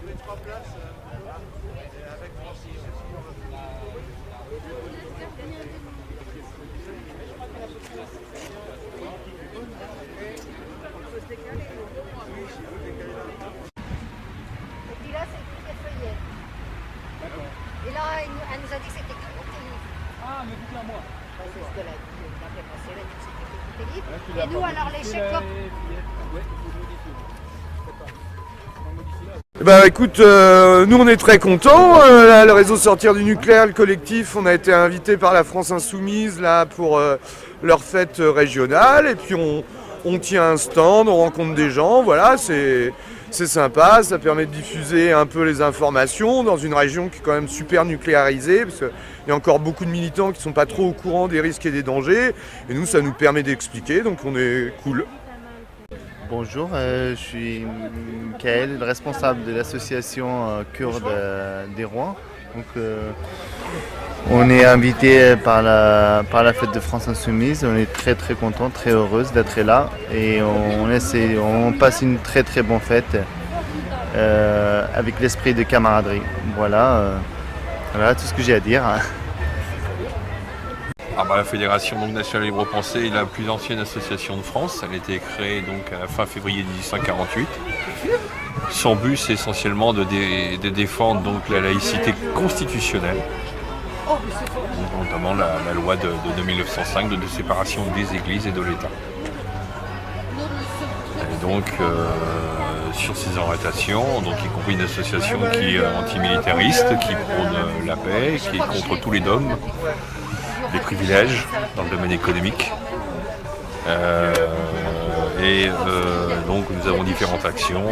puis là, c'est toutes les feuillettes. Et là, elle nous a dit que c'était que côté livre. Ah, mais dites-le à moi. C'est ce qu'elle a dit. D'après moi, c'est elle a dit que c'était que côté livre. Et nous, alors, les chèques comme... Bah écoute, nous on est très contents. Là, le réseau Sortir du nucléaire, le collectif, on a été invité par la France Insoumise là pour leur fête régionale. Et puis on tient un stand, on rencontre des gens. Voilà, c'est sympa. Ça permet de diffuser un peu les informations dans une région qui est quand même super nucléarisée, parce qu'il y a encore beaucoup de militants qui sont pas trop au courant des risques et des dangers. Et nous, ça nous permet d'expliquer. Donc on est cool. Bonjour, je suis Kael, le responsable de l'association kurde des Rouen. Donc, on est invité par la fête de France Insoumise. On est très très content, très heureuse d'être là et on passe une très très bonne fête avec l'esprit de camaraderie. Voilà tout ce que j'ai à dire. La Fédération nationale libre pensée est la plus ancienne association de France. Elle a été créée donc à la fin février 1848. Son but, c'est essentiellement de défendre donc la laïcité constitutionnelle, donc, notamment la loi de 1905 de séparation des églises et de l'État. Et donc, sur ces orientations, donc y compris une association qui est antimilitariste, qui prône la paix, qui est contre tous les dogmes, les privilèges dans le domaine économique. Donc nous avons différentes actions,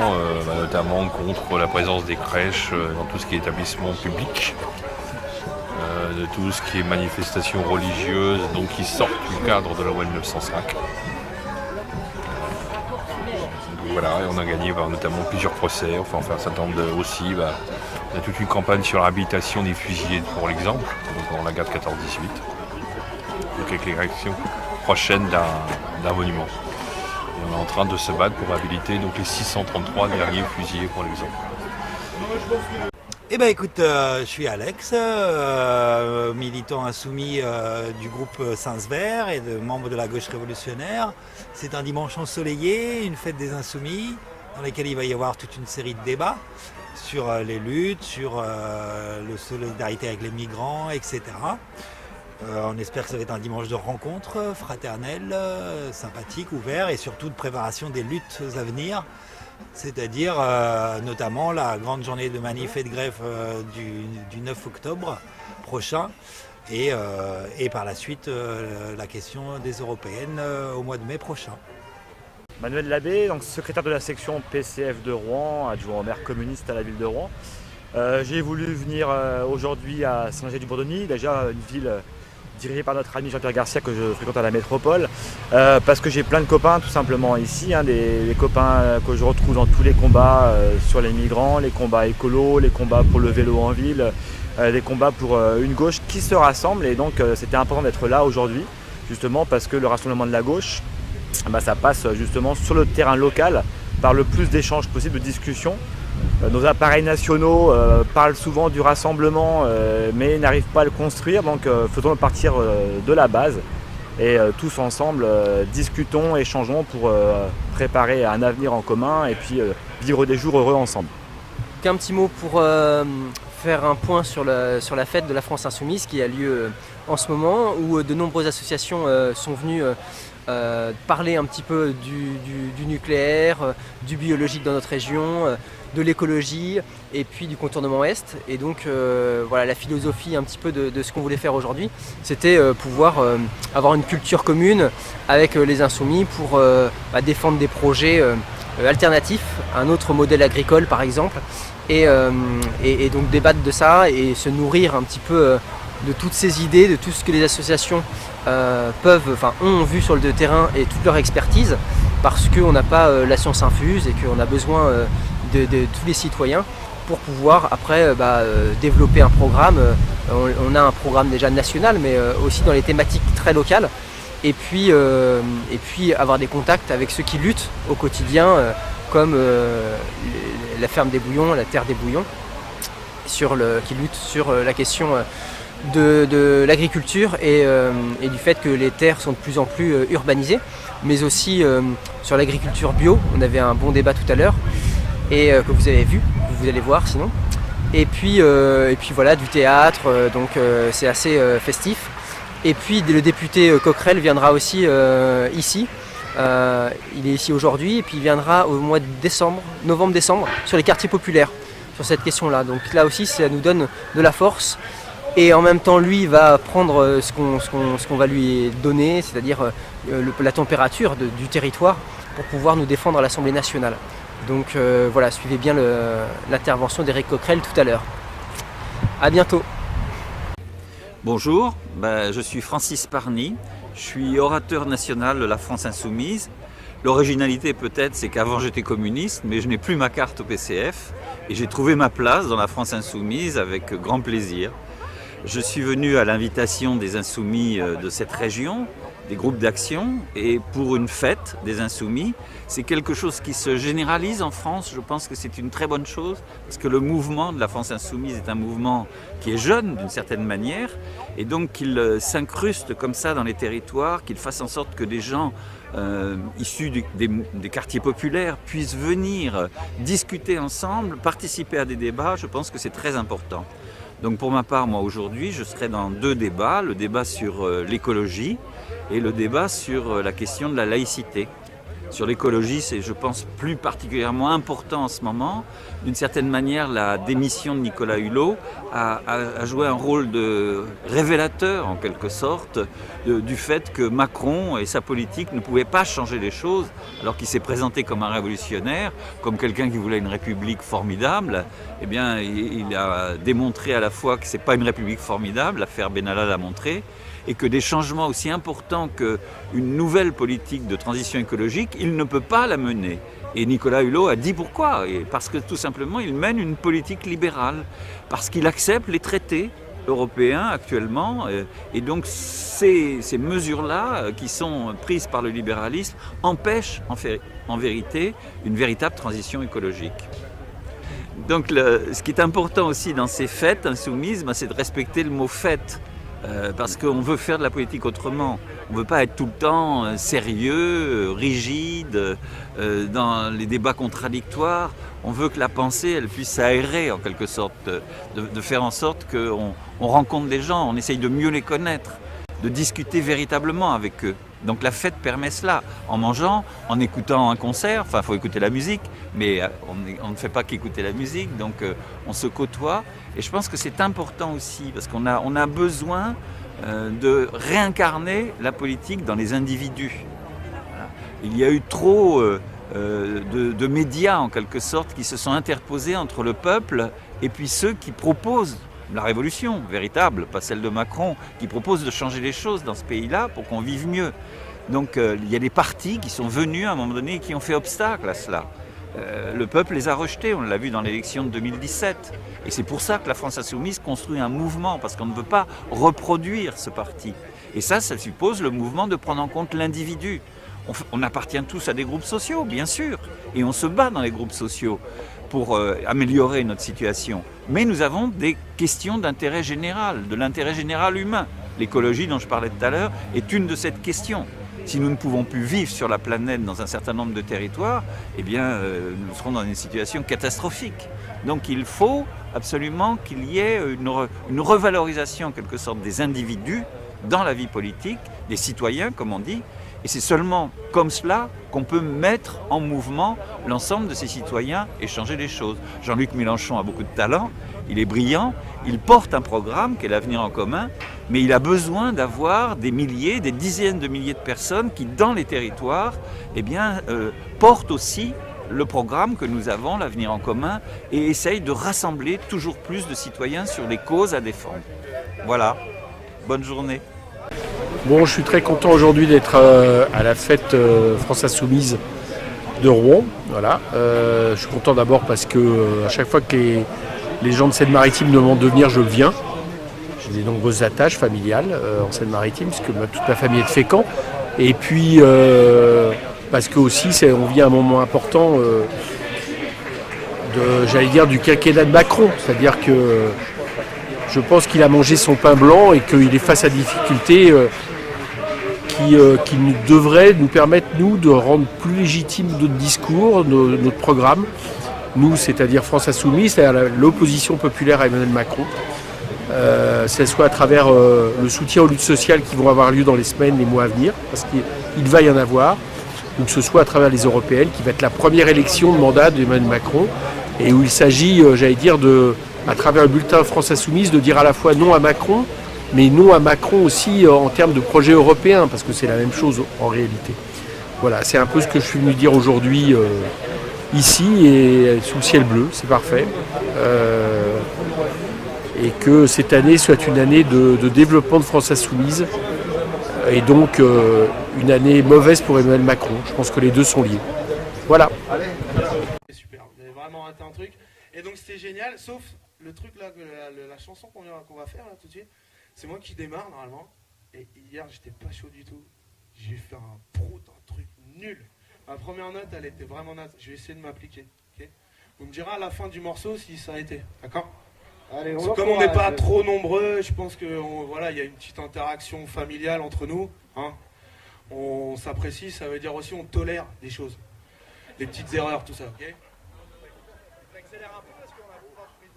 notamment contre la présence des crèches dans tout ce qui est établissement public, de tout ce qui est manifestations religieuses donc qui sortent du cadre de la loi de 1905. Donc, voilà, et on a gagné notamment plusieurs procès, enfin un certain nombre aussi. Il y a toute une campagne sur la réhabilitation des fusillés pour l'exemple, donc on la garde 14-18. Donc avec l'érection prochaine d'un monument. Et on est en train de se battre pour réhabiliter donc les 633 derniers fusillés pour l'exemple. Eh ben écoute, je suis Alex, militant insoumis du groupe Sens-Vert et membre de la gauche révolutionnaire. C'est un dimanche ensoleillé, une fête des insoumis, dans laquelle il va y avoir toute une série de débats sur les luttes, sur la solidarité avec les migrants, etc. On espère que ça va être un dimanche de rencontre fraternelle, sympathique, ouvert et surtout de préparation des luttes à venir, c'est-à-dire notamment la grande journée de manif et de grève du 9 octobre prochain et par la suite la question des européennes au mois de mai prochain. Manuel Labbé, donc secrétaire de la section PCF de Rouen, adjoint au maire communiste à la ville de Rouen. J'ai voulu venir aujourd'hui à Saint-Léger-du-Bourdonny, déjà une ville dirigée par notre ami Jean-Pierre Garcia que je fréquente à la métropole, parce que j'ai plein de copains tout simplement ici, des copains que je retrouve dans tous les combats sur les migrants, les combats écolos, les combats pour le vélo en ville, des combats pour une gauche qui se rassemble, et donc c'était important d'être là aujourd'hui, justement parce que le rassemblement de la gauche, ça passe justement sur le terrain local par le plus d'échanges possibles, de discussions. Nos appareils nationaux parlent souvent du rassemblement mais n'arrivent pas à le construire, donc faisons partir de la base et tous ensemble discutons, échangeons pour préparer un avenir en commun et puis vivre des jours heureux ensemble. Un petit mot pour faire un point sur la fête de la France Insoumise qui a lieu en ce moment, où de nombreuses associations sont venues parler un petit peu du nucléaire, du biologique dans notre région, de l'écologie et puis du contournement Est. Et donc voilà, la philosophie un petit peu de ce qu'on voulait faire aujourd'hui, c'était pouvoir avoir une culture commune avec les insoumis pour défendre des projets alternatifs, un autre modèle agricole par exemple, et donc débattre de ça et se nourrir un petit peu de toutes ces idées, de tout ce que les associations ont vu sur le terrain et toute leur expertise, parce qu'on n'a pas la science infuse et qu'on a besoin de tous les citoyens pour pouvoir après développer un programme. On a un programme déjà national, mais aussi dans les thématiques très locales, et puis avoir des contacts avec ceux qui luttent au quotidien, comme la ferme des Bouillons, la terre des Bouillons, qui lutte sur la question de l'agriculture et du fait que les terres sont de plus en plus urbanisées, mais aussi sur l'agriculture bio. On avait un bon débat tout à l'heure et que vous avez vu, que vous allez voir sinon. Et puis voilà, du théâtre, donc c'est assez festif. Et puis le député Coquerel viendra aussi ici. Il est ici aujourd'hui et puis il viendra au mois de novembre-décembre sur les quartiers populaires, sur cette question-là. Donc là aussi, ça nous donne de la force. Et en même temps, lui, il va prendre ce qu'on va lui donner, c'est-à-dire la température du territoire pour pouvoir nous défendre à l'Assemblée nationale. Donc voilà, suivez bien l'intervention d'Éric Coquerel tout à l'heure. À bientôt. Bonjour, je suis Francis Parny, je suis orateur national de la France Insoumise. L'originalité peut-être, c'est qu'avant j'étais communiste, mais je n'ai plus ma carte au PCF et j'ai trouvé ma place dans la France Insoumise avec grand plaisir. Je suis venu à l'invitation des Insoumis de cette région, des groupes d'action, et pour une fête des Insoumis. C'est quelque chose qui se généralise en France. Je pense que c'est une très bonne chose, parce que le mouvement de la France Insoumise est un mouvement qui est jeune d'une certaine manière, et donc qu'il s'incruste comme ça dans les territoires, qu'il fasse en sorte que des gens issus des quartiers populaires puissent venir discuter ensemble, participer à des débats. Je pense que c'est très important. Donc pour ma part, moi aujourd'hui, je serai dans deux débats, le débat sur l'écologie et le débat sur la question de la laïcité. Sur l'écologie, c'est, je pense, plus particulièrement important en ce moment. D'une certaine manière, la démission de Nicolas Hulot a joué un rôle de révélateur, en quelque sorte, du fait que Macron et sa politique ne pouvaient pas changer les choses, alors qu'il s'est présenté comme un révolutionnaire, comme quelqu'un qui voulait une république formidable. Eh bien, il a démontré à la fois que ce n'est pas une république formidable, l'affaire Benalla l'a montré, et que des changements aussi importants qu'une nouvelle politique de transition écologique, il ne peut pas la mener. Et Nicolas Hulot a dit pourquoi. Et parce que tout simplement, il mène une politique libérale, parce qu'il accepte les traités européens actuellement. Et donc ces mesures-là, qui sont prises par le libéralisme, empêchent en vérité une véritable transition écologique. Donc ce qui est important aussi dans ces fêtes insoumises, c'est de respecter le mot « fête ». Parce qu'on veut faire de la politique autrement. On ne veut pas être tout le temps sérieux, rigide, dans les débats contradictoires. On veut que la pensée, elle puisse s'aérer en quelque sorte, de faire en sorte qu'on rencontre des gens, on essaye de mieux les connaître, de discuter véritablement avec eux. Donc la fête permet cela, en mangeant, en écoutant un concert, enfin il faut écouter la musique, mais on ne fait pas qu'écouter la musique, donc on se côtoie. Et je pense que c'est important aussi, parce qu'on a besoin de réincarner la politique dans les individus. Voilà. Il y a eu trop de médias, en quelque sorte, qui se sont interposés entre le peuple et puis ceux qui proposent la révolution véritable, pas celle de Macron, qui propose de changer les choses dans ce pays-là pour qu'on vive mieux. Donc il y a des partis qui sont venus à un moment donné et qui ont fait obstacle à cela. Le peuple les a rejetés, on l'a vu dans l'élection de 2017. Et c'est pour ça que la France Insoumise construit un mouvement, parce qu'on ne veut pas reproduire ce parti. Et ça suppose le mouvement de prendre en compte l'individu. On appartient tous à des groupes sociaux, bien sûr, et on se bat dans les groupes sociaux pour améliorer notre situation. Mais nous avons des questions d'intérêt général, de l'intérêt général humain. L'écologie dont je parlais tout à l'heure est une de ces questions. Si nous ne pouvons plus vivre sur la planète dans un certain nombre de territoires, eh bien, nous serons dans une situation catastrophique. Donc il faut absolument qu'il y ait une revalorisation en quelque sorte des individus dans la vie politique, des citoyens comme on dit, et c'est seulement comme cela qu'on peut mettre en mouvement l'ensemble de ces citoyens et changer les choses. Jean-Luc Mélenchon a beaucoup de talent, il est brillant, il porte un programme qui est l'avenir en commun, mais il a besoin d'avoir des milliers, des dizaines de milliers de personnes qui, dans les territoires, eh bien, portent aussi le programme que nous avons, l'avenir en commun, et essayent de rassembler toujours plus de citoyens sur les causes à défendre. Voilà, bonne journée. Bon, je suis très content aujourd'hui d'être à la fête France Insoumise de Rouen. Voilà. Je suis content d'abord parce que à chaque fois que les gens de Seine-Maritime me demandent de venir, je viens. J'ai des nombreuses attaches familiales en Seine-Maritime, parce que toute ma famille est de Fécamp. Et puis parce que aussi on vit à un moment important j'allais dire, du quinquennat de Macron. C'est-à-dire que je pense qu'il a mangé son pain blanc et qu'il est face à des difficultés qui devraient nous permettre, nous, de rendre plus légitime notre discours, notre programme. Nous, c'est-à-dire France Insoumise, c'est-à-dire l'opposition populaire à Emmanuel Macron. Que ce soit à travers le soutien aux luttes sociales qui vont avoir lieu dans les semaines, les mois à venir, parce qu'il va y en avoir, ou que ce soit à travers les européennes, qui va être la première élection de mandat d'Emmanuel Macron, et où il s'agit, j'allais dire, à travers le bulletin France Insoumise, de dire à la fois non à Macron, mais non à Macron aussi en termes de projet européen, parce que c'est la même chose en réalité. Voilà, c'est un peu ce que je suis venu dire aujourd'hui ici, et sous le ciel bleu, c'est parfait. Et que cette année soit une année de développement de France Insoumise, et donc une année mauvaise pour Emmanuel Macron. Je pense que les deux sont liés. Voilà. C'est super, vous avez vraiment raté un truc. Et donc c'était génial, sauf le truc là, la chanson qu'on va faire là tout de suite, c'est moi qui démarre normalement. Et hier j'étais pas chaud du tout. J'ai fait un prout, un truc nul. Ma première note elle était vraiment naze. Je vais essayer de m'appliquer. Okay, vous me direz à la fin du morceau si ça a été, d'accord? Allez, comme on n'est pas trop nombreux, je pense que voilà, il y a une petite interaction familiale entre nous. Hein. On s'apprécie, ça veut dire aussi on tolère des choses, des petites erreurs, tout ça. Okay, on accélère un peu parce qu'on a beaucoup repris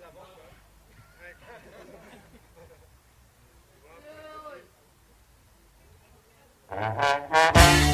avant.